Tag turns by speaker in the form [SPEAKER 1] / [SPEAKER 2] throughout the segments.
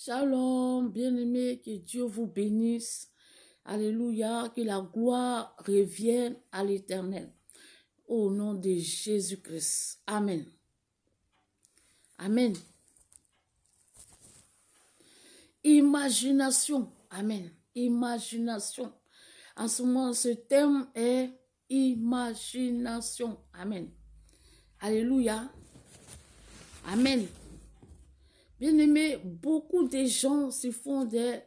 [SPEAKER 1] Shalom, bien-aimés, que Dieu vous bénisse. Alléluia, que la gloire revienne à l'Éternel. Au nom de Jésus-Christ. Amen. Amen. Imagination. Amen. Imagination. En ce moment, ce thème est imagination. Amen. Alléluia. Amen. Bien-aimés, beaucoup de gens se font des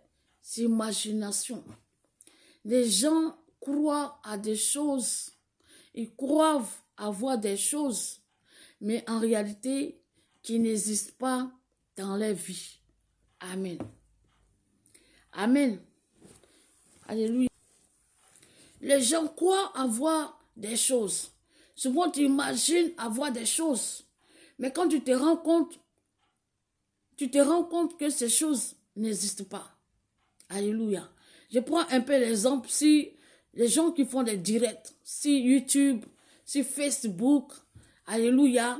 [SPEAKER 1] imaginations. Les gens croient à des choses, ils croient avoir des choses, mais en réalité, qui n'existent pas dans leur vie. Amen. Amen. Alléluia. Les gens croient avoir des choses. Souvent, tu imagines avoir des choses, mais quand tu te rends compte que ces choses n'existent pas. Alléluia. Je prends un peu l'exemple, si les gens qui font des directs, si YouTube, si Facebook, alléluia,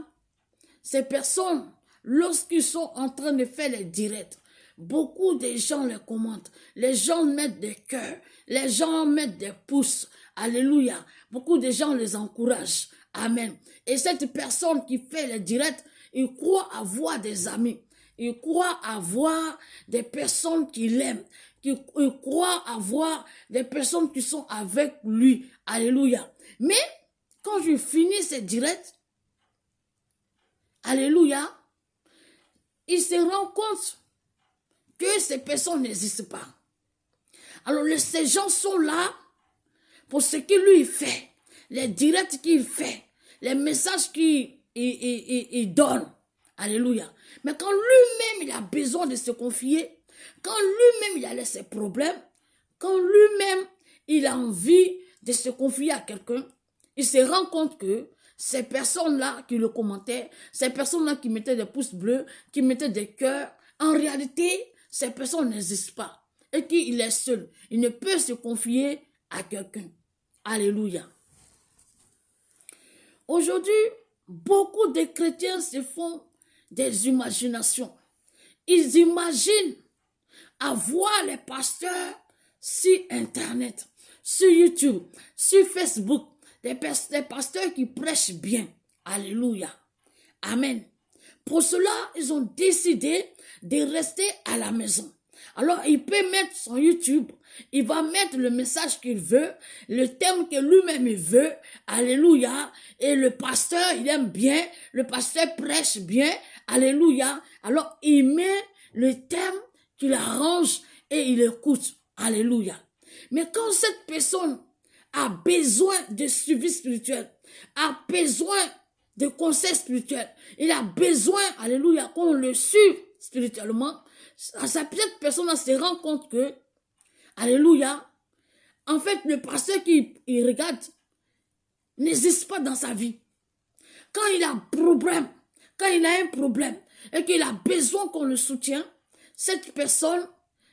[SPEAKER 1] ces personnes, lorsqu'ils sont en train de faire les directs, beaucoup de gens les commentent, les gens mettent des cœurs, les gens mettent des pouces, alléluia, beaucoup de gens les encouragent, amen. Et cette personne qui fait les directs, il croit avoir des amis, il croit avoir des personnes qui l'aiment, il croit avoir des personnes qui sont avec lui, alléluia. Mais quand je finis ces directs, alléluia, il se rend compte que ces personnes n'existent pas. Alors ces gens sont là pour ce qu'il lui fait, les directs qu'il fait, les messages qu'il donne. Alléluia. Mais quand lui-même il a besoin de se confier, quand lui-même il a ses problèmes, quand lui-même il a envie de se confier à quelqu'un, il se rend compte que ces personnes-là qui le commentaient, ces personnes-là qui mettaient des pouces bleus, qui mettaient des cœurs, en réalité, ces personnes n'existent pas. Et qu'il est seul. Il ne peut se confier à quelqu'un. Alléluia. Aujourd'hui, beaucoup de chrétiens se font des imaginations. Ils imaginent avoir les pasteurs sur Internet, sur YouTube, sur Facebook, des pasteurs qui prêchent bien. Alléluia. Amen. Pour cela, ils ont décidé de rester à la maison. Alors, il peut mettre son YouTube, il va mettre le message qu'il veut, le thème que lui-même il veut, alléluia, et le pasteur, il aime bien, le pasteur prêche bien, alléluia. Alors, il met le thème qu'il arrange et il écoute, alléluia. Mais quand cette personne a besoin de suivi spirituel, a besoin de conseils spirituels, il a besoin, alléluia, qu'on le suive spirituellement, cette personne se rend compte que, alléluia, en fait, le pasteur qui regarde n'existe pas dans sa vie. Quand il a un problème, et qu'il a besoin qu'on le soutienne, cette personne,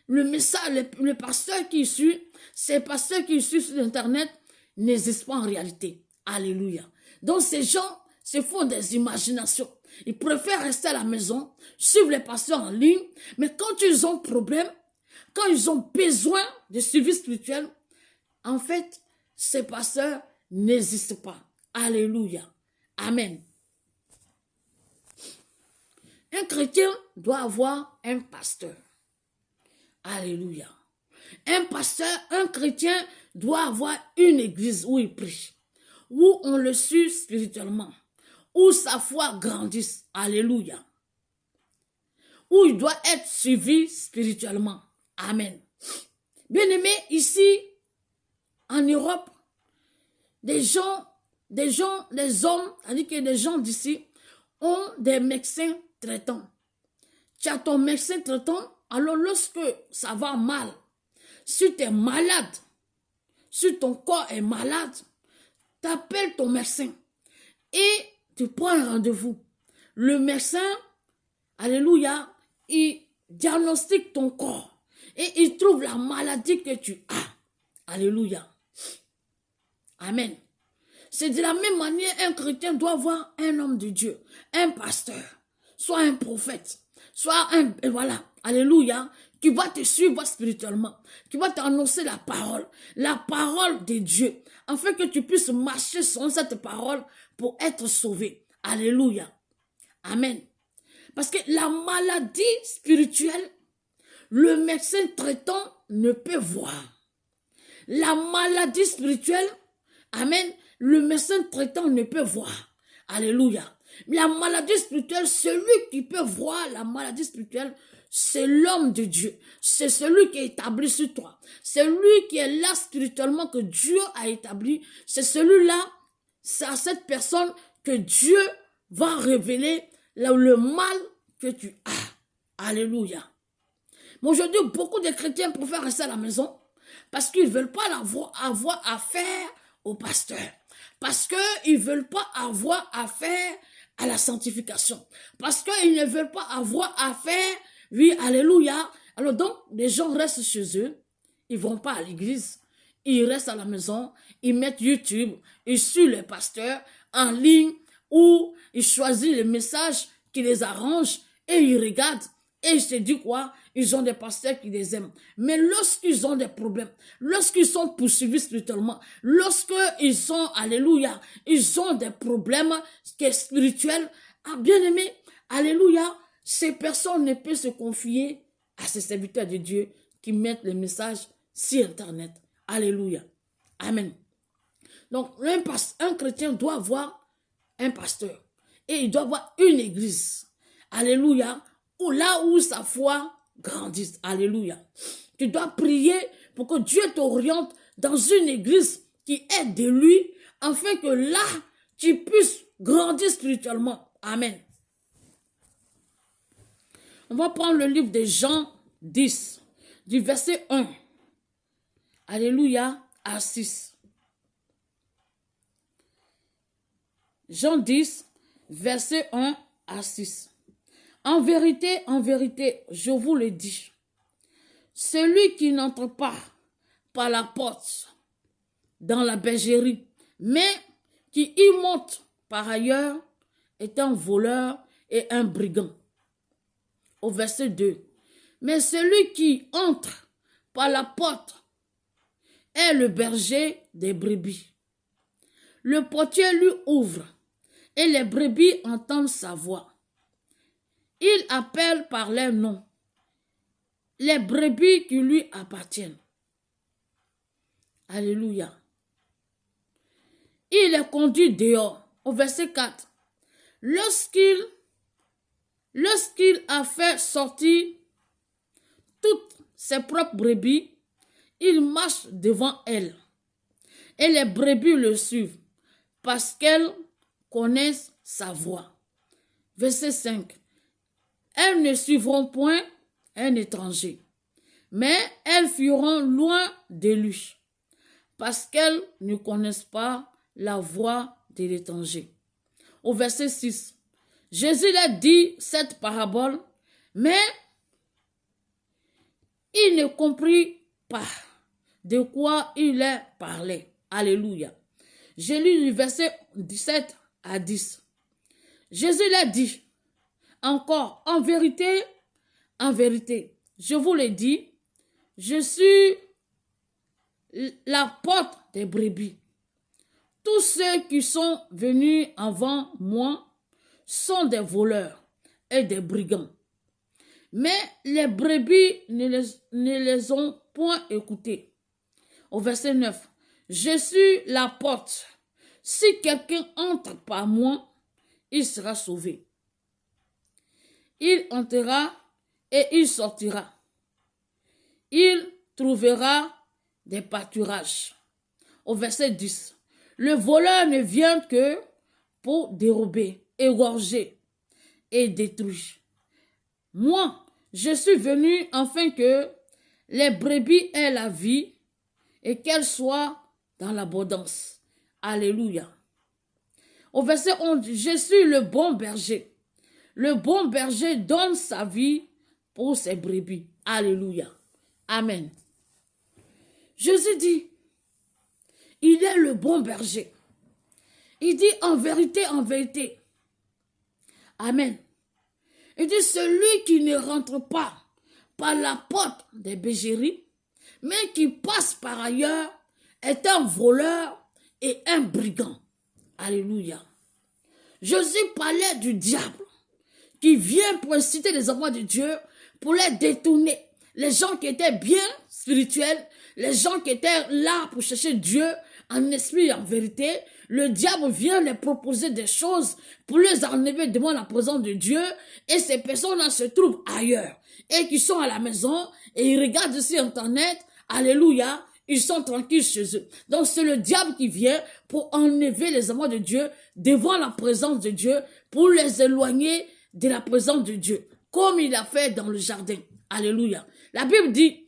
[SPEAKER 1] le pasteur qui suit, ces pasteurs qui suivent sur Internet n'existent pas en réalité. Alléluia. Donc ces gens se font des imaginations. Ils préfèrent rester à la maison, suivre les pasteurs en ligne, mais quand ils ont problème, quand ils ont besoin de suivi spirituel, en fait, ces pasteurs n'existent pas. Alléluia. Amen. Un chrétien doit avoir un pasteur. Alléluia. Un pasteur, un chrétien doit avoir une église où il prie, où on le suit spirituellement, où sa foi grandisse. Alléluia. Où il doit être suivi spirituellement. Amen. Bien-aimé, ici, en Europe, des hommes, c'est-à-dire que des gens d'ici ont des médecins traitants. Tu as ton médecin traitant, alors lorsque ça va mal, si tu es malade, si ton corps est malade, tu appelles ton médecin et tu prends un rendez-vous. Le médecin, alléluia, il diagnostique ton corps et il trouve la maladie que tu as. Alléluia. Amen. C'est de la même manière, un chrétien doit avoir un homme de Dieu, un pasteur, soit un prophète, soit alléluia, qui va te suivre spirituellement, qui va t'annoncer la parole de Dieu, afin que tu puisses marcher sur cette parole pour être sauvé. Alléluia. Amen. Parce que la maladie spirituelle, le médecin traitant ne peut voir. La maladie spirituelle, amen, le médecin traitant ne peut voir. Alléluia. La maladie spirituelle, celui qui peut voir la maladie spirituelle, c'est l'homme de Dieu. C'est celui qui est établi sur toi. C'est lui qui est là spirituellement que Dieu a établi. C'est celui-là, c'est à cette personne que Dieu va révéler le mal que tu as. Alléluia. Mais aujourd'hui, beaucoup de chrétiens préfèrent rester à la maison parce qu'ils ne veulent pas avoir affaire au pasteur. Parce qu'ils ne veulent pas avoir affaire à la sanctification. Parce qu'ils ne veulent pas avoir affaire, oui, alléluia. Alors donc, les gens restent chez eux. Ils ne vont pas à l'église. Ils restent à la maison. Ils mettent YouTube. Ils suivent les pasteurs en ligne ou ils choisissent les messages qui les arrangent et ils regardent. Et je te dis quoi? Ils ont des pasteurs qui les aiment. Mais lorsqu'ils ont des problèmes, lorsqu'ils sont poursuivis spirituellement, lorsqu'ils sont, alléluia, ils ont des problèmes spirituels, ah, bien aimé, alléluia, ces personnes ne peuvent se confier à ces serviteurs de Dieu qui mettent les messages sur Internet. Alléluia. Amen. Donc, un chrétien doit avoir un pasteur et il doit avoir une église. Alléluia. Là où sa foi grandisse. Alléluia. Tu dois prier pour que Dieu t'oriente dans une église qui est de lui, afin que là, tu puisses grandir spirituellement. Amen. On va prendre le livre de Jean 10, du verset 1. Alléluia, à 6. Jean 10, verset 1 à 6. En vérité, je vous le dis, celui qui n'entre pas par la porte dans la bergerie, mais qui y monte par ailleurs, est un voleur et un brigand. Au verset 2. Mais celui qui entre par la porte est le berger des brebis. Le portier lui ouvre et les brebis entendent sa voix. Il appelle par leur nom les brebis qui lui appartiennent. Alléluia. Il les conduit dehors. Au verset 4. Lorsqu'il a fait sortir toutes ses propres brebis, il marche devant elles. Et les brebis le suivent parce qu'elles connaissent sa voix. Verset 5. Elles ne suivront point un étranger, mais elles fuiront loin de lui, parce qu'elles ne connaissent pas la voix de l'étranger. Au verset 6, Jésus leur dit cette parabole, mais il ne comprit pas de quoi il leur parlait. Alléluia. Je lis le verset 17 à 10. Jésus leur dit, encore, en vérité, je vous le dis, je suis la porte des brebis. Tous ceux qui sont venus avant moi sont des voleurs et des brigands. Mais les brebis ne les ont point écoutés. Au verset 9, je suis la porte. Si quelqu'un entre par moi, il sera sauvé. Il entrera et il sortira. Il trouvera des pâturages. Au verset 10. Le voleur ne vient que pour dérober, égorger et détruire. Moi, je suis venu afin que les brebis aient la vie et qu'elles soient dans l'abondance. Alléluia. Au verset 11. Je suis le bon berger. Le bon berger donne sa vie pour ses brebis. Alléluia. Amen. Jésus dit, il est le bon berger. Il dit en vérité. Amen. Il dit celui qui ne rentre pas par la porte des bergeries, mais qui passe par ailleurs, est un voleur et un brigand. Alléluia. Jésus parlait du diable qui vient pour inciter les enfants de Dieu, pour les détourner. Les gens qui étaient bien spirituels, les gens qui étaient là pour chercher Dieu en esprit et en vérité, le diable vient les proposer des choses pour les enlever devant la présence de Dieu, et ces personnes-là se trouvent ailleurs et qui sont à la maison et ils regardent sur Internet, alléluia, ils sont tranquilles chez eux. Donc c'est le diable qui vient pour enlever les enfants de Dieu devant la présence de Dieu, pour les éloigner de la présence de Dieu, comme il a fait dans le jardin. Alléluia. La Bible dit,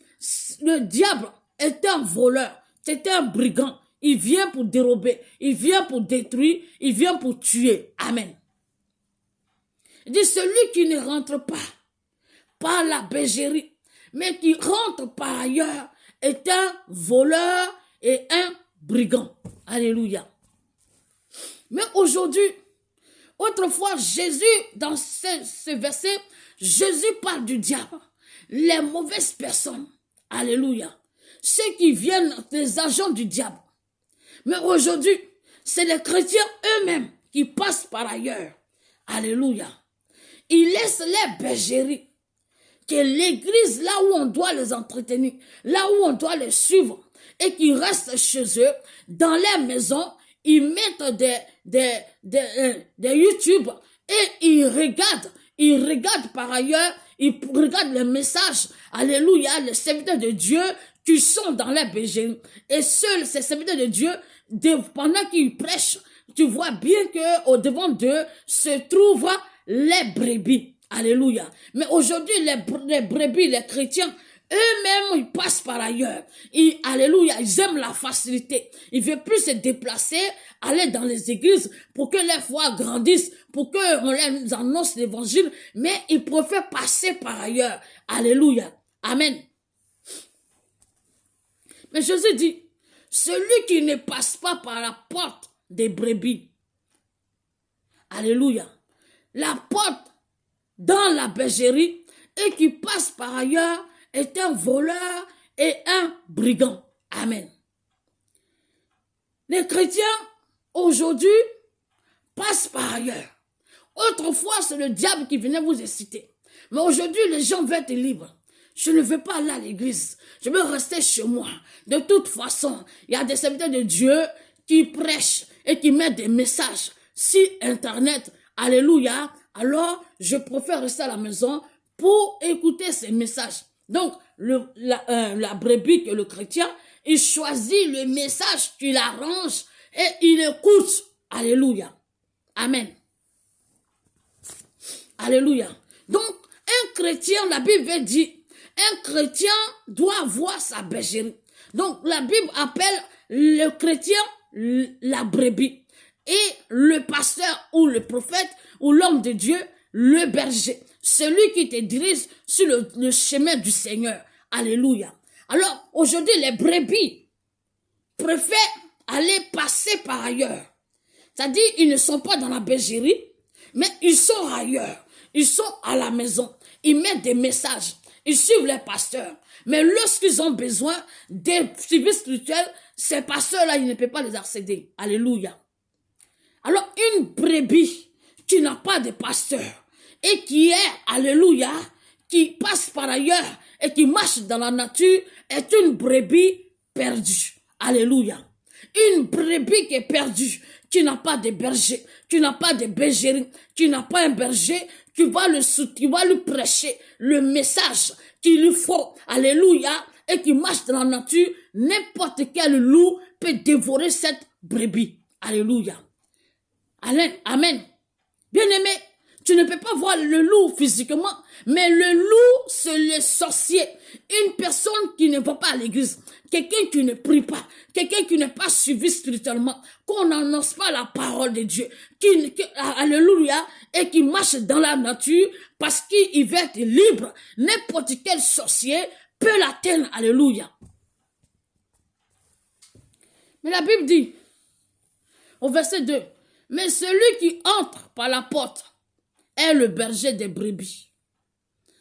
[SPEAKER 1] le diable est un voleur, c'est un brigand. Il vient pour dérober, il vient pour détruire, il vient pour tuer. Amen. Il dit, celui qui ne rentre pas par la bergerie, mais qui rentre par ailleurs, est un voleur et un brigand. Alléluia. Mais aujourd'hui, autrefois, Jésus, dans ce verset, Jésus parle du diable, les mauvaises personnes. Alléluia. Ceux qui viennent des agents du diable. Mais aujourd'hui, c'est les chrétiens eux-mêmes qui passent par ailleurs. Alléluia. Ils laissent les bergeries, que l'église, là où on doit les entretenir, là où on doit les suivre, et qui restent chez eux, dans les maisons, ils mettent des YouTube et ils regardent par ailleurs, ils regardent les messages, alléluia, les serviteurs de Dieu qui sont dans les bergeries. Et seuls ces serviteurs de Dieu, pendant qu'ils prêchent, tu vois bien que au devant d'eux se trouvent les brebis. Alléluia. Mais aujourd'hui, les brebis, les chrétiens, eux-mêmes, ils passent par ailleurs. Alléluia, ils aiment la facilité. Ils ne veulent plus se déplacer, aller dans les églises pour que les foi grandissent, pour qu'on les annonce l'évangile, mais ils préfèrent passer par ailleurs. Alléluia. Amen. Mais Jésus dit, celui qui ne passe pas par la porte des brebis, alléluia, la porte dans la bergerie, et qui passe par ailleurs, est un voleur et un brigand. Amen. Les chrétiens, aujourd'hui, passent par ailleurs. Autrefois, c'est le diable qui venait vous exciter. Mais aujourd'hui, les gens veulent être libres. Je ne veux pas aller à l'église. Je veux rester chez moi. De toute façon, il y a des serviteurs de Dieu qui prêchent et qui mettent des messages sur Internet. Alléluia. Alors, je préfère rester à la maison pour écouter ces messages. Donc, la brebis que le chrétien, il choisit le message qui l'arrange et il écoute. Alléluia. Amen. Alléluia. Donc, un chrétien, la Bible dit, un chrétien doit avoir sa bergerie. Donc, la Bible appelle le chrétien la brebis. Et le pasteur ou le prophète ou l'homme de Dieu, le berger. Celui qui te dirige sur le chemin du Seigneur. Alléluia. Alors, aujourd'hui, les brebis préfèrent aller passer par ailleurs. C'est-à-dire, ils ne sont pas dans la bergerie, mais ils sont ailleurs. Ils sont à la maison. Ils mettent des messages. Ils suivent les pasteurs. Mais lorsqu'ils ont besoin des services spirituels, ces pasteurs-là, ils ne peuvent pas les accéder. Alléluia. Alors, une brebis qui n'a pas de pasteur et qui est, alléluia, qui passe par ailleurs et qui marche dans la nature, est une brebis perdue. Alléluia. Une brebis qui est perdue, qui n'a pas de berger, qui n'a pas de bergerie, qui n'a pas un berger, qui va lui prêcher le message qu'il lui faut. Alléluia. Et qui marche dans la nature, n'importe quel loup peut dévorer cette brebis. Alléluia. Amen. Bien-aimé, tu ne peux pas voir le loup physiquement, mais le loup, c'est le sorcier. Une personne qui ne va pas à l'église, quelqu'un qui ne prie pas, quelqu'un qui n'est pas suivi spirituellement, qu'on n'annonce pas la parole de Dieu, alléluia, et qui marche dans la nature parce qu'il veut être libre. N'importe quel sorcier peut l'atteindre, alléluia. Mais la Bible dit, au verset 2, mais celui qui entre par la porte est le berger des brebis.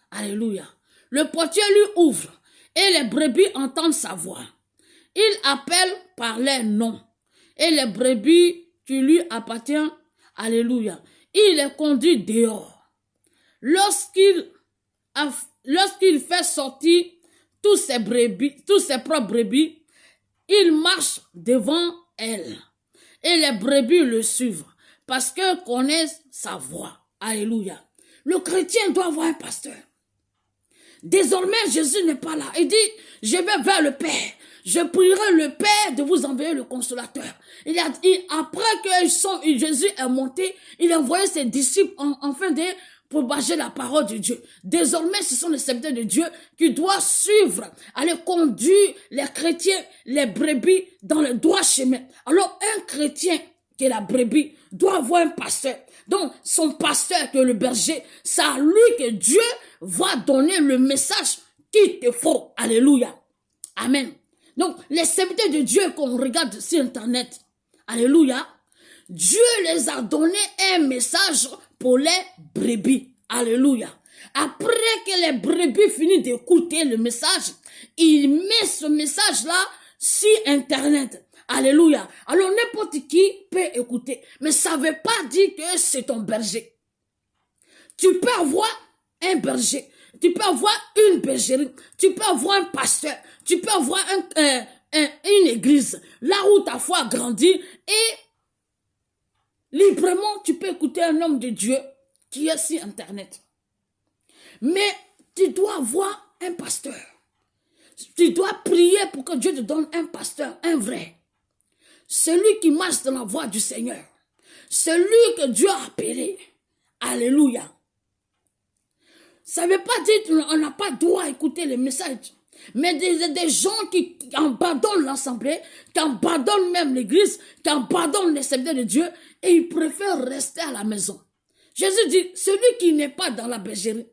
[SPEAKER 1] Alléluia. Le portier lui ouvre et les brebis entendent sa voix. Il appelle par leur nom et les brebis qui lui appartiennent, alléluia, il les conduit dehors. Lorsqu'il fait sortir tous ses propres brebis, il marche devant elles et les brebis le suivent parce qu'ils connaissent sa voix. Alléluia. Le chrétien doit avoir un pasteur. Désormais, Jésus n'est pas là. Il dit, je vais vers le Père. Je prierai le Père de vous envoyer le consolateur. Après que Jésus est monté, il a envoyé ses disciples afin de propager la parole de Dieu. Désormais, ce sont les serviteurs de Dieu qui doivent suivre, aller conduire les chrétiens, les brebis dans le droit chemin. Alors, un chrétien qui est la brebis doit avoir un pasteur. Donc, son pasteur qui est le berger, c'est à lui que Dieu va donner le message qu'il te faut. Alléluia. Amen. Donc, les serviteurs de Dieu qu'on regarde sur Internet, alléluia, Dieu les a donné un message pour les brebis. Alléluia. Après que les brebis finissent d'écouter le message, il met ce message-là sur Internet. Alléluia. Alors n'importe qui peut écouter. Mais ça ne veut pas dire que c'est ton berger. Tu peux avoir un berger. Tu peux avoir une bergerie. Tu peux avoir un pasteur. Tu peux avoir une église. Là où ta foi a grandi. Et librement, tu peux écouter un homme de Dieu qui est sur Internet. Mais tu dois avoir un pasteur. Tu dois prier pour que Dieu te donne un pasteur, un vrai. Celui qui marche dans la voie du Seigneur. Celui que Dieu a appelé. Alléluia. Ça ne veut pas dire qu'on n'a pas droit à écouter les messages. Mais des gens qui abandonnent l'assemblée, qui abandonnent même l'église, qui abandonnent les serviteurs de Dieu, et ils préfèrent rester à la maison. Jésus dit, celui qui n'est pas dans la bergerie,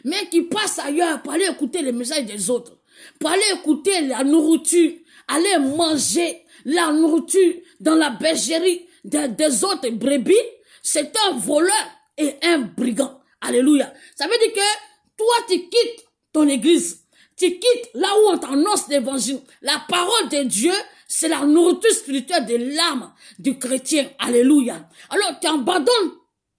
[SPEAKER 1] mais qui passe ailleurs pour aller écouter les messages des autres, pour aller écouter la nourriture, aller manger la nourriture dans la bergerie des autres brebis, c'est un voleur et un brigand. Alléluia. Ça veut dire que toi, tu quittes ton église. Tu quittes là où on t'annonce l'évangile. La parole de Dieu, c'est la nourriture spirituelle de l'âme du chrétien. Alléluia. Alors, tu abandonnes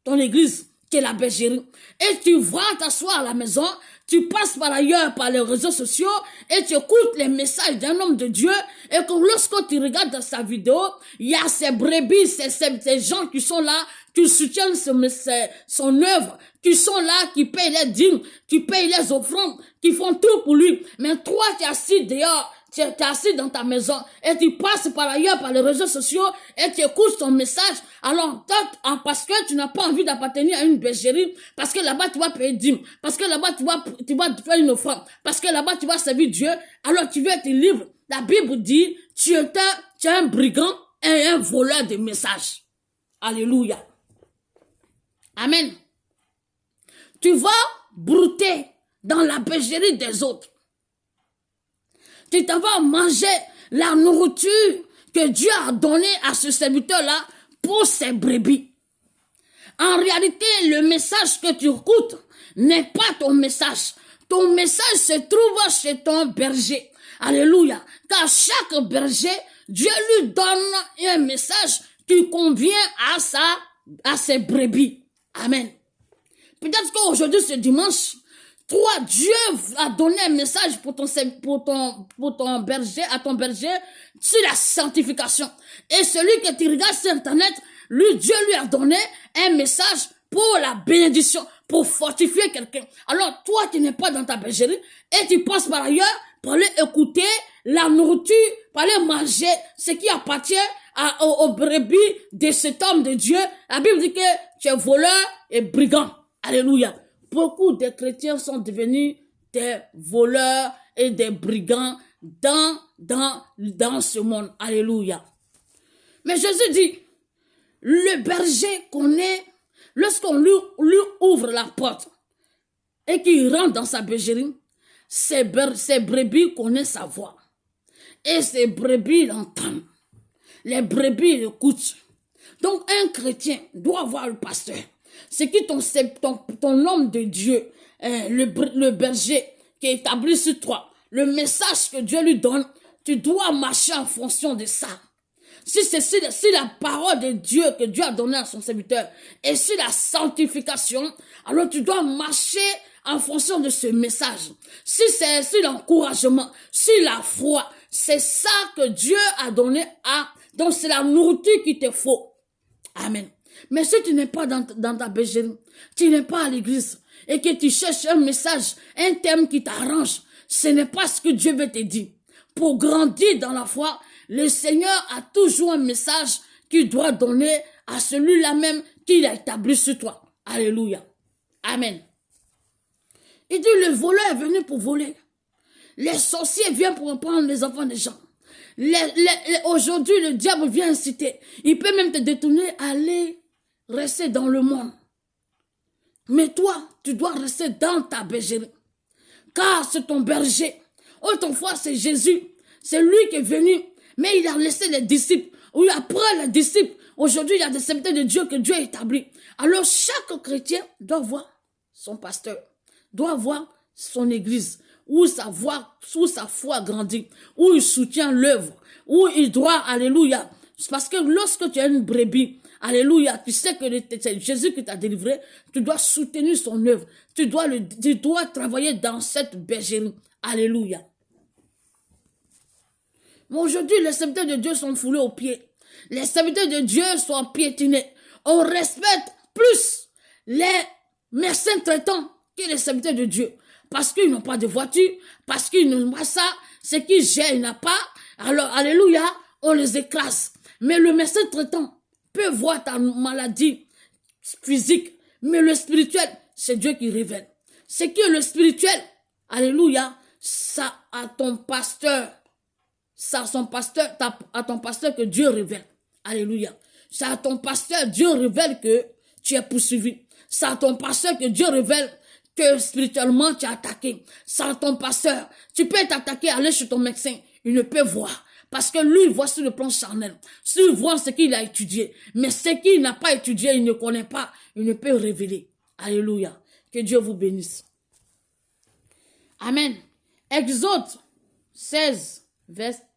[SPEAKER 1] ton église, qui est la bergerie, et tu vas t'asseoir à la maison, tu passes par ailleurs par les réseaux sociaux, et tu écoutes les messages d'un homme de Dieu, et que lorsque tu regardes dans sa vidéo, il y a ces brebis, ces gens qui sont là, qui soutiennent son œuvre, qui sont là, qui payent les dîmes, qui payent les offrandes, qui font tout pour lui. Mais toi, tu es assis dehors, tu es assis dans ta maison, et tu passes par ailleurs par les réseaux sociaux, et tu écoutes son message. Alors, parce que tu n'as pas envie d'appartenir à une bergerie, parce que là-bas, tu vas payer dîmes, parce que là-bas, tu vas faire une offrande, parce que là-bas, tu vas servir Dieu, alors tu veux être libre. La Bible dit, tu es un brigand et un voleur de messages. Alléluia. Amen. Tu vas brouter dans la bergerie des autres. Tu t'en vas manger la nourriture que Dieu a donnée à ce serviteur-là pour ses brebis. En réalité, le message que tu écoutes n'est pas ton message. Ton message se trouve chez ton berger. Alléluia. Car chaque berger, Dieu lui donne un message qui convient à ses brebis. Amen. Peut-être qu'aujourd'hui, ce dimanche, toi, Dieu a donné un message pour ton berger, à ton berger, sur la sanctification. Et celui que tu regardes sur Internet, Dieu lui a donné un message pour la bénédiction, pour fortifier quelqu'un. Alors, toi, tu n'es pas dans ta bergerie, et tu passes par ailleurs pour aller écouter la nourriture, pour aller manger ce qui appartient aux brebis de cet homme de Dieu. La Bible dit que tu es voleur et brigand. Alléluia. Beaucoup de chrétiens sont devenus des voleurs et des brigands dans ce monde. Alléluia. Mais Jésus dit, le berger connaît, lorsqu'on lui ouvre la porte et qu'il rentre dans sa bergerie, ses brebis connaissent sa voix. Et ces brebis l'entendent. Les brebis l'écoutent. Donc un chrétien doit avoir le pasteur. C'est qui ton homme de Dieu, le berger, qui est établi sur toi, le message que Dieu lui donne, tu dois marcher en fonction de ça. Si la parole de Dieu que Dieu a donnée à son serviteur est sur la sanctification, alors tu dois marcher en fonction de ce message. Si c'est sur l'encouragement, sur la foi, c'est ça que Dieu a donné à... Donc c'est la nourriture qu'il te faut. Amen. Mais si tu n'es pas dans ta bergerie, tu n'es pas à l'église et que tu cherches un message, un thème qui t'arrange, ce n'est pas ce que Dieu veut te dire. Pour grandir dans la foi, le Seigneur a toujours un message qu'il doit donner à celui-là même qu'il a établi sur toi. Alléluia. Amen. Il dit, le voleur est venu pour voler. Les sorciers viennent pour prendre les enfants des gens. Aujourd'hui, le diable vient inciter. Il peut même te détourner, aller rester dans le monde. Mais toi, tu dois rester dans ta bergerie. Car c'est ton berger. Autrefois, c'est Jésus. C'est lui qui est venu. Mais il a laissé les disciples. Ou après les disciples. Aujourd'hui, il y a des serviteurs de Dieu que Dieu a établis. Alors, chaque chrétien doit voir son pasteur. Doit voir son église. Où sa foi grandit. Où il soutient l'œuvre. Où il doit, alléluia. Parce que lorsque tu as une brebis, alléluia, tu sais que c'est Jésus qui t'a délivré, tu dois soutenir son œuvre. Tu dois travailler dans cette bergerie. Alléluia. Mais aujourd'hui, les serviteurs de Dieu sont foulés aux pieds. Les serviteurs de Dieu sont piétinés. On respecte plus les médecins traitants que les serviteurs de Dieu. Parce qu'ils n'ont pas de voiture, parce qu'ils n'ont pas ça, ce qu'ils gèrent, il n'a pas. Alors, alléluia, on les écrase. Mais le médecin traitant peut voir ta maladie physique, mais le spirituel, c'est Dieu qui révèle. Ce qui est le spirituel, alléluia, ça à ton pasteur, à ton pasteur que Dieu révèle. Alléluia. C'est à ton pasteur, Dieu révèle que tu es poursuivi. C'est à ton pasteur que Dieu révèle que spirituellement tu es attaqué. C'est à ton pasteur. Tu peux t'attaquer, aller chez ton médecin. Il ne peut voir. Parce que lui, il voit sur le plan charnel. S'il voit ce qu'il a étudié. Mais ce qu'il n'a pas étudié, il ne connaît pas. Il ne peut révéler. Alléluia. Que Dieu vous bénisse. Amen. Exode 16,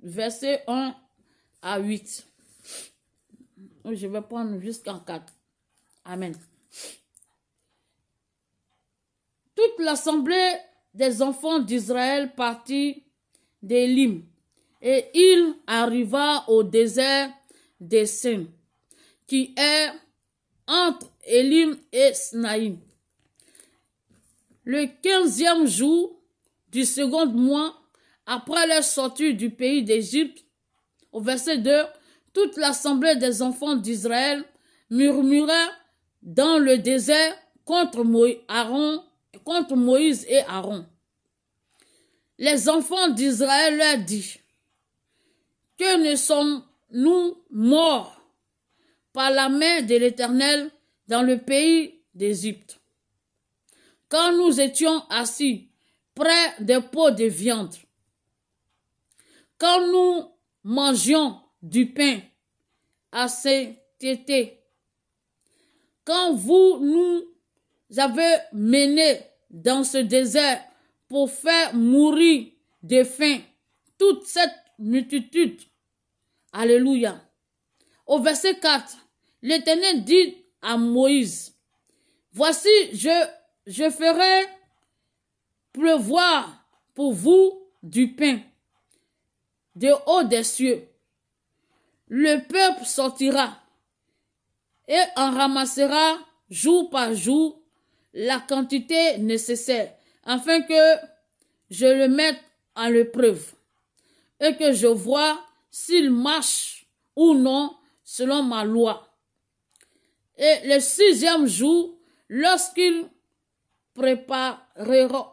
[SPEAKER 1] verset 1 à 8. Je vais prendre jusqu'en 4. Amen. Toute l'assemblée des enfants d'Israël partit d'Élim, et il arriva au désert des Sin, qui est entre Élim et Sinaïm. Le 15e jour du second mois, après leur sortie du pays d'Égypte, au verset 2, toute l'assemblée des enfants d'Israël murmura dans le désert contre Moïse et Aaron. Les enfants d'Israël leur dirent, que ne sommes-nous morts par la main de l'Éternel dans le pays d'Égypte, quand nous étions assis près des pots de viande, quand nous mangions du pain à satiété, quand vous nous avez menés dans ce désert pour faire mourir de faim toute cette multitude. Alléluia. Au verset 4, l'Éternel dit à Moïse, voici, je ferai pleuvoir pour vous du pain de haut des cieux. Le peuple sortira et en ramassera jour par jour la quantité nécessaire, afin que je le mette en l'épreuve et que je vois s'il marche ou non selon ma loi. Et le 6e jour, lorsqu'ils prépareront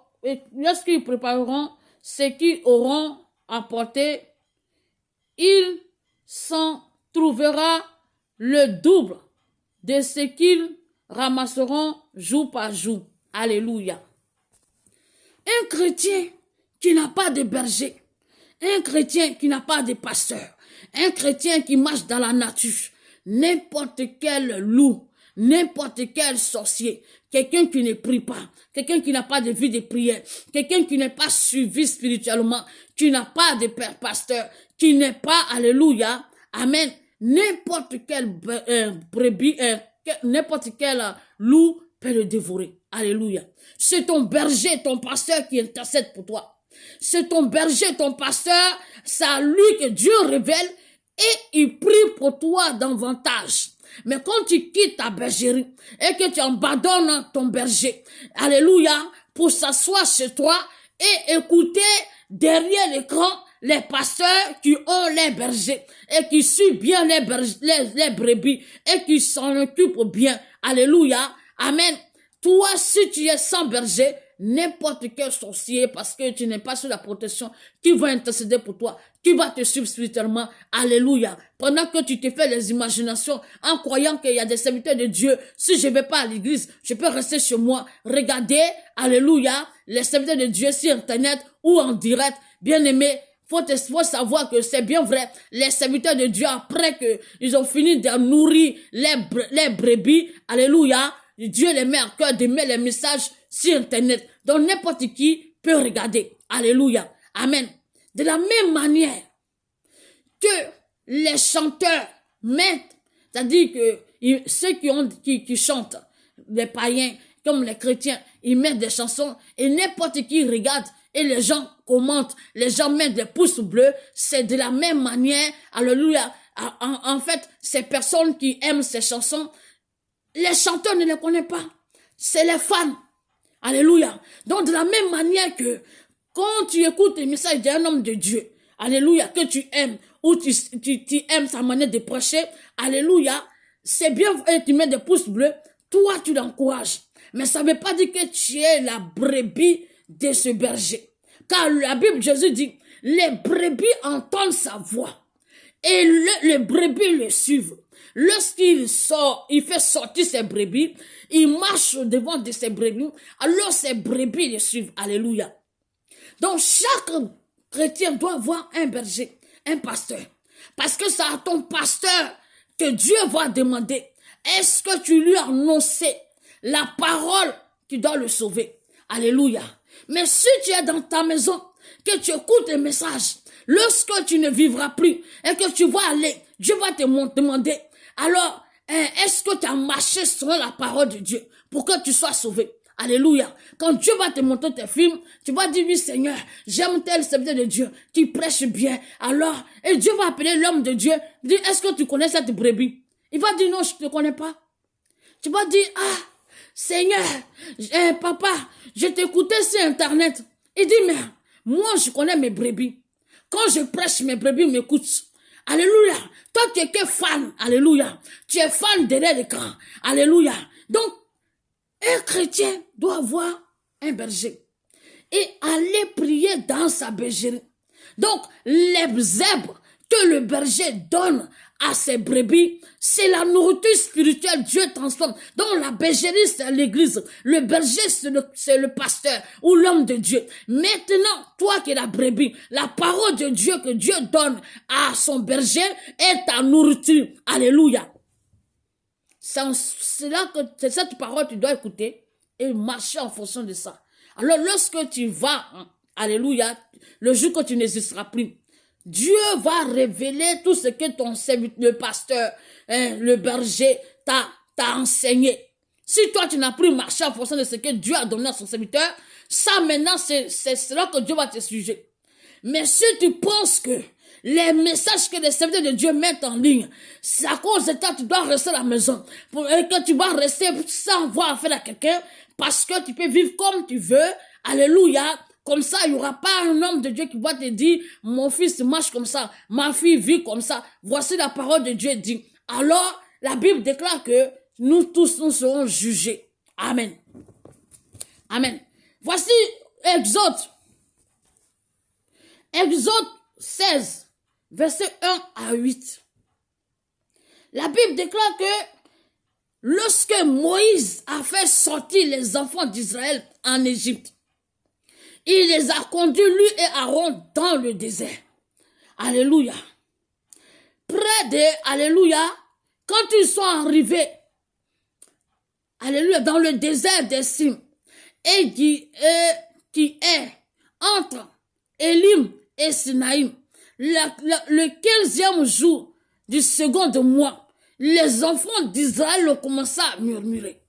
[SPEAKER 1] ce qu'ils auront apporté, il s'en trouvera le double de ce qu'ils ramasseront jour par jour. Alléluia. Un chrétien qui n'a pas de berger, un chrétien qui n'a pas de pasteur, un chrétien qui marche dans la nature, n'importe quel loup, n'importe quel sorcier, quelqu'un qui ne prie pas, quelqu'un qui n'a pas de vie de prière, quelqu'un qui n'est pas suivi spirituellement, qui n'a pas de père pasteur, qui n'est pas, alléluia, amen, n'importe quel brebis, n'importe quel loup peut le dévorer. Alléluia. C'est ton berger, ton pasteur qui intercède pour toi. C'est ton berger, ton pasteur, c'est à lui que Dieu révèle et il prie pour toi davantage. Mais quand tu quittes ta bergerie et que tu abandonnes ton berger, alléluia, pour s'asseoir chez toi et écouter derrière l'écran les pasteurs qui ont les bergers et qui suivent bien les brebis et qui s'en occupent bien, alléluia, amen. Toi, si tu es sans berger, n'importe quel sorcier, parce que tu n'es pas sous la protection, qui va intercéder pour toi, qui va te suivre spirituellement, alléluia. Pendant que tu te fais les imaginations, en croyant qu'il y a des serviteurs de Dieu, si je ne vais pas à l'église, je peux rester chez moi, regarder, alléluia, les serviteurs de Dieu sur Internet ou en direct, bien aimé. Faut savoir que c'est bien vrai, les serviteurs de Dieu, après que ils ont fini de nourrir les brebis, alléluia, Dieu les met à cœur de mettre les messages sur Internet. Donc n'importe qui peut regarder. Alléluia. Amen. De la même manière que les chanteurs mettent, c'est-à-dire que ceux qui chantent, les païens comme les chrétiens, ils mettent des chansons et n'importe qui regarde et les gens commentent, les gens mettent des pouces bleus. C'est de la même manière. Alléluia. En fait, ces personnes qui aiment ces chansons, les chanteurs ne les connaissent pas. C'est les fans. Alléluia. Donc, de la même manière que quand tu écoutes les messages d'un homme de Dieu, alléluia, que tu aimes, ou tu aimes sa manière de prêcher, alléluia, c'est bien, et tu mets des pouces bleus, toi, tu l'encourages. Mais ça ne veut pas dire que tu es la brebis de ce berger. Car la Bible, Jésus dit, les brebis entendent sa voix. Et les brebis le suivent. Lorsqu'il sort, il fait sortir ses brebis, il marche devant de ses brebis, alors ses brebis le suivent. Alléluia. Donc chaque chrétien doit avoir un berger, un pasteur. Parce que c'est à ton pasteur que Dieu va demander, est-ce que tu lui as annoncé la parole qui doit le sauver? Alléluia. Mais si tu es dans ta maison, que tu écoutes les messages, lorsque tu ne vivras plus et que tu vas aller, Dieu va te demander, alors, est-ce que tu as marché selon la parole de Dieu pour que tu sois sauvé? Alléluia. Quand Dieu va te montrer tes films, tu vas dire, oui Seigneur, j'aime tel serviteur de Dieu qui prêche bien. Alors, et Dieu va appeler l'homme de Dieu, dire, est-ce que tu connais cette brebis? Il va dire, non, je ne te connais pas. Tu vas dire, ah, Seigneur, papa, je t'écoutais sur Internet. Il dit, mais moi, je connais mes brebis. Quand je prêche, mes brebis m'écoutent. Alléluia. Toi, tu es que fan. Alléluia. Tu es fan derrière l'écran. Alléluia. Donc, un chrétien doit avoir un berger et aller prier dans sa bergerie. Donc, les zèbres que le berger donne à ses brebis, c'est la nourriture spirituelle. Dieu transforme. Donc, la bergerie, c'est l'église. Le berger, c'est le pasteur ou l'homme de Dieu. Maintenant, toi qui es la brebis, la parole de Dieu que Dieu donne à son berger est ta nourriture. Alléluia. C'est là que c'est cette parole que tu dois écouter et marcher en fonction de ça. Alors, lorsque tu vas, alléluia, le jour que tu n'existeras plus, Dieu va révéler tout ce que le pasteur, le berger t'a enseigné. Si toi, tu n'as plus marché en fonction de ce que Dieu a donné à son serviteur, ça maintenant, c'est là que Dieu va te sujet. Mais si tu penses que les messages que les serviteurs de Dieu mettent en ligne, c'est à cause de toi, tu dois rester à la maison. Et que tu vas rester sans avoir affaire à quelqu'un, parce que tu peux vivre comme tu veux. Alléluia. Comme ça, il n'y aura pas un homme de Dieu qui va te dire, mon fils marche comme ça, ma fille vit comme ça. Voici la parole de Dieu dit. Alors, la Bible déclare que nous tous, nous serons jugés. Amen. Amen. Voici Exode. Exode 16, verset 1 à 8. La Bible déclare que lorsque Moïse a fait sortir les enfants d'Israël en Égypte, il les a conduits, lui et Aaron, dans le désert. Alléluia. Près de, alléluia, quand ils sont arrivés alléluia, dans le désert des cimes, et qui est entre Élim et Sinaïm, le 15e jour du second mois, les enfants d'Israël ont commencé à murmurer.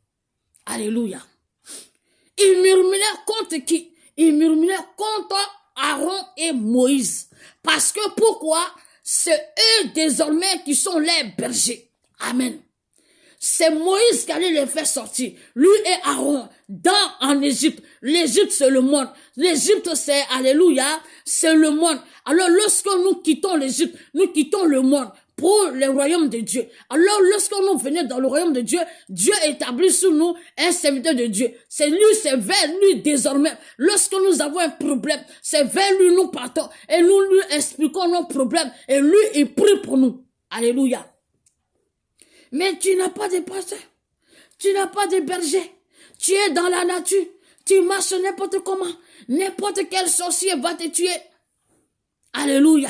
[SPEAKER 1] Alléluia. Ils murmuraient contre qui? Ils murmuraient contre Aaron et Moïse. Parce que pourquoi? C'est eux désormais qui sont les bergers. Amen. C'est Moïse qui allait les faire sortir. Lui et Aaron, en Égypte. L'Égypte, c'est le monde. L'Égypte, c'est, alléluia, c'est le monde. Alors, lorsque nous quittons l'Égypte, nous quittons le monde pour le royaume de Dieu. Alors, lorsque nous venons dans le royaume de Dieu, Dieu établit sur nous un serviteur de Dieu. C'est lui, c'est vers lui désormais. Lorsque nous avons un problème, c'est vers lui nous partons et nous lui expliquons nos problèmes et lui, il prie pour nous. Alléluia. Mais tu n'as pas de pasteur, tu n'as pas de berger, tu es dans la nature, tu marches n'importe comment, n'importe quel sorcier va te tuer. Alléluia.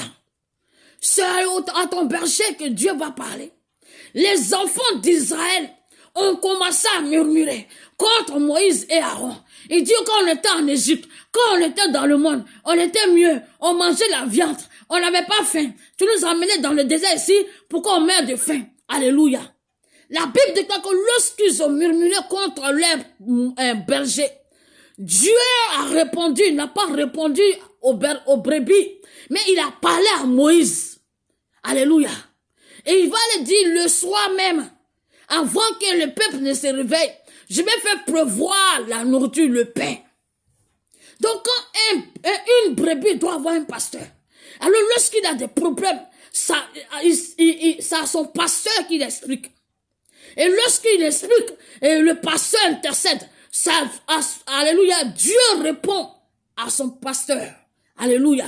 [SPEAKER 1] C'est à ton berger que Dieu va parler. Les enfants d'Israël ont commencé à murmurer contre Moïse et Aaron. Ils disent quand on était en Égypte, quand on était dans le monde, on était mieux, on mangeait la viande, on n'avait pas faim. Tu nous as emmenés dans le désert ici pour qu'on meure de faim. Alléluia. La Bible déclare que lorsqu'ils ont murmuré contre leur berger, Dieu a répondu, il n'a pas répondu aux brebis, mais il a parlé à Moïse. Alléluia. Et il va le dire le soir même, avant que le peuple ne se réveille, je vais faire pleuvoir la nourriture, le pain. Donc quand une brebis doit avoir un pasteur, alors lorsqu'il a des problèmes, ça a son pasteur qui l'explique. Et lorsqu'il explique, et le pasteur intercède, alléluia, Dieu répond à son pasteur. Alléluia.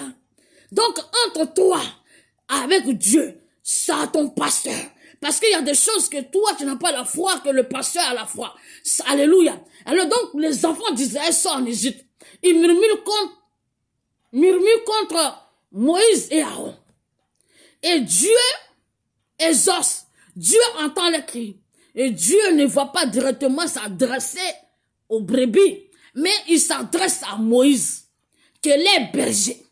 [SPEAKER 1] Donc, entre toi, avec Dieu, ça a ton pasteur. Parce qu'il y a des choses que toi, tu n'as pas la foi, que le pasteur a la foi. Alléluia. Alors donc, les enfants d'Israël sont en Égypte. Ils murmurent contre Moïse et Aaron. Et Dieu exauce. Dieu entend les cris. Et Dieu ne va pas directement s'adresser aux brebis, mais il s'adresse à Moïse, qui est berger.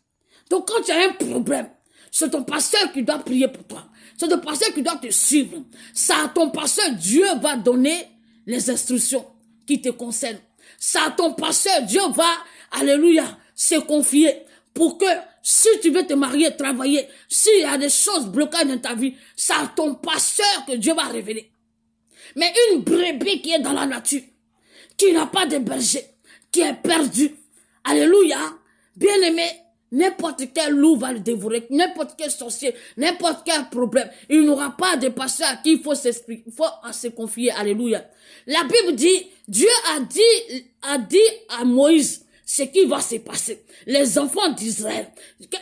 [SPEAKER 1] Donc quand tu as un problème, c'est ton pasteur qui doit prier pour toi. C'est ton pasteur qui doit te suivre. Ça à ton pasteur, Dieu va donner les instructions qui te concernent. Ça à ton pasteur, Dieu va, alléluia, se confier pour que si tu veux te marier, travailler, s'il y a des choses bloquées dans ta vie, c'est à ton pasteur que Dieu va révéler. Mais une brebis qui est dans la nature, qui n'a pas de berger, qui est perdue, alléluia, bien aimé, n'importe quel loup va le dévorer, n'importe quel sorcier, n'importe quel problème, il n'aura pas de pasteur à qui il faut se confier, alléluia. La Bible dit, Dieu a dit à Moïse ce qui va se passer. Les enfants d'Israël,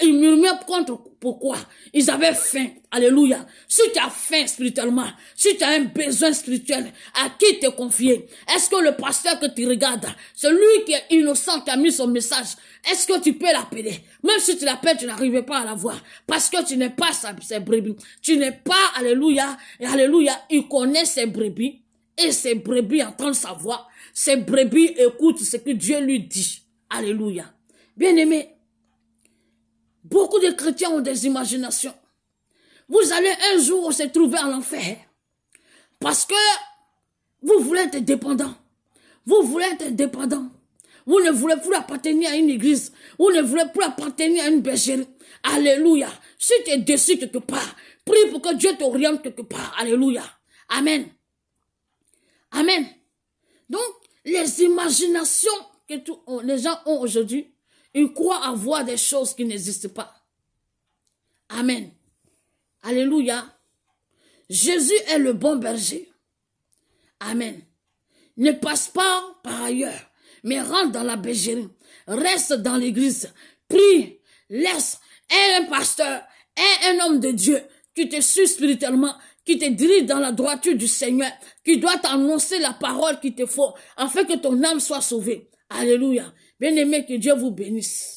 [SPEAKER 1] ils murmurent contre pourquoi? Ils avaient faim. Alléluia. Si tu as faim spirituellement, si tu as un besoin spirituel, à qui te confier? Est-ce que le pasteur que tu regardes, celui qui est innocent, qui a mis son message, est-ce que tu peux l'appeler? Même si tu l'appelles, tu n'arrives pas à la voir. Parce que tu n'es pas ses brebis. Tu n'es pas, alléluia, et alléluia, il connaît ses brebis. Et ses brebis entendent sa voix. Ses brebis écoutent ce que Dieu lui dit. Alléluia. Bien-aimés, beaucoup de chrétiens ont des imaginations. Vous allez un jour se trouver en enfer. Parce que vous voulez être dépendant. Vous voulez être dépendant. Vous ne voulez plus appartenir à une église. Vous ne voulez plus appartenir à une bergerie. Alléluia. Si tu es déçu quelque part, prie pour que Dieu t'oriente quelque part. Alléluia. Amen. Amen. Donc, les imaginations que les gens ont aujourd'hui, ils croient avoir des choses qui n'existent pas. Amen. Alléluia. Jésus est le bon berger. Amen. Ne passe pas par ailleurs, mais rentre dans la bergerie. Reste dans l'église. Prie. Laisse. Aie un pasteur. Aie un homme de Dieu qui te suit spirituellement, qui te dirige dans la droiture du Seigneur, qui doit t'annoncer la parole qu'il te faut, afin que ton âme soit sauvée. Alléluia. Bien-aimé, que Dieu vous bénisse.